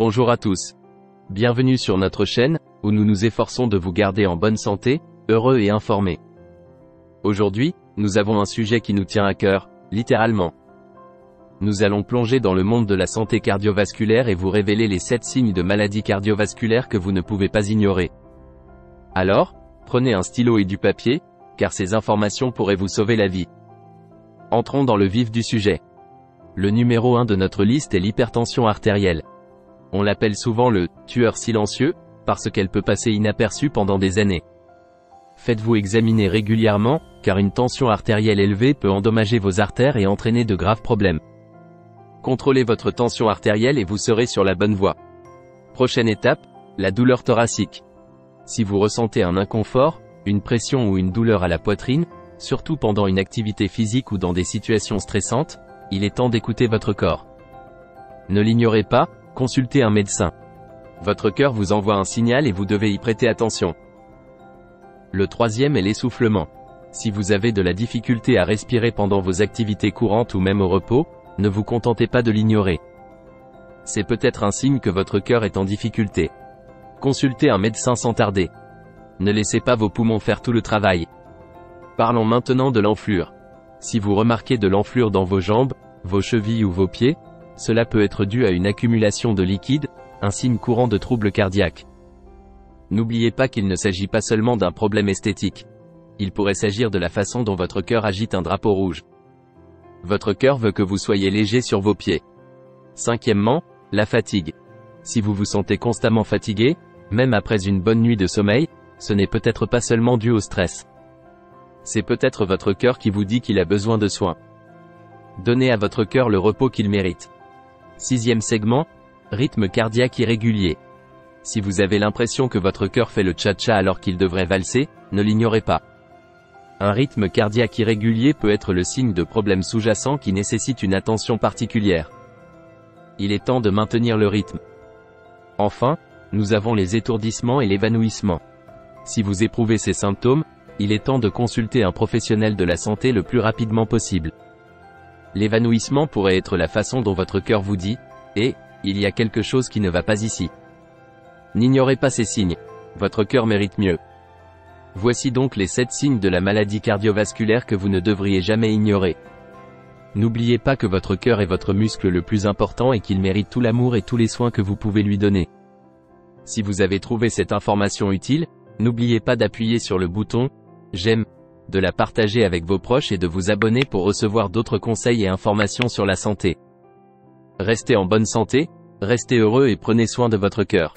Bonjour à tous. Bienvenue sur notre chaîne, où nous nous efforçons de vous garder en bonne santé, heureux et informés. Aujourd'hui, nous avons un sujet qui nous tient à cœur, littéralement. Nous allons plonger dans le monde de la santé cardiovasculaire et vous révéler les 7 signes de maladies cardiovasculaires que vous ne pouvez pas ignorer. Alors, prenez un stylo et du papier, car ces informations pourraient vous sauver la vie. Entrons dans le vif du sujet. Le numéro 1 de notre liste est l'hypertension artérielle. On l'appelle souvent le « tueur silencieux » parce qu'elle peut passer inaperçue pendant des années. Faites-vous examiner régulièrement, car une tension artérielle élevée peut endommager vos artères et entraîner de graves problèmes. Contrôlez votre tension artérielle et vous serez sur la bonne voie. Prochaine étape, la douleur thoracique. Si vous ressentez un inconfort, une pression ou une douleur à la poitrine, surtout pendant une activité physique ou dans des situations stressantes, il est temps d'écouter votre corps. Ne l'ignorez pas, consultez un médecin. Votre cœur vous envoie un signal et vous devez y prêter attention. Le troisième est l'essoufflement. Si vous avez de la difficulté à respirer pendant vos activités courantes ou même au repos, ne vous contentez pas de l'ignorer. C'est peut-être un signe que votre cœur est en difficulté. Consultez un médecin sans tarder. Ne laissez pas vos poumons faire tout le travail. Parlons maintenant de l'enflure. Si vous remarquez de l'enflure dans vos jambes, vos chevilles ou vos pieds, cela peut être dû à une accumulation de liquide, un signe courant de troubles cardiaques. N'oubliez pas qu'il ne s'agit pas seulement d'un problème esthétique. Il pourrait s'agir de la façon dont votre cœur agite un drapeau rouge. Votre cœur veut que vous soyez léger sur vos pieds. Cinquièmement, la fatigue. Si vous vous sentez constamment fatigué, même après une bonne nuit de sommeil, ce n'est peut-être pas seulement dû au stress. C'est peut-être votre cœur qui vous dit qu'il a besoin de soins. Donnez à votre cœur le repos qu'il mérite. Sixième segment, rythme cardiaque irrégulier. Si vous avez l'impression que votre cœur fait le tcha-tcha alors qu'il devrait valser, ne l'ignorez pas. Un rythme cardiaque irrégulier peut être le signe de problèmes sous-jacents qui nécessitent une attention particulière. Il est temps de maintenir le rythme. Enfin, nous avons les étourdissements et l'évanouissement. Si vous éprouvez ces symptômes, il est temps de consulter un professionnel de la santé le plus rapidement possible. L'évanouissement pourrait être la façon dont votre cœur vous dit « Eh, il y a quelque chose qui ne va pas ici ». N'ignorez pas ces signes, votre cœur mérite mieux. Voici donc les 7 signes de la maladie cardiovasculaire que vous ne devriez jamais ignorer. N'oubliez pas que votre cœur est votre muscle le plus important et qu'il mérite tout l'amour et tous les soins que vous pouvez lui donner. Si vous avez trouvé cette information utile, n'oubliez pas d'appuyer sur le bouton « J'aime », de la partager avec vos proches et de vous abonner pour recevoir d'autres conseils et informations sur la santé. Restez en bonne santé, restez heureux et prenez soin de votre cœur.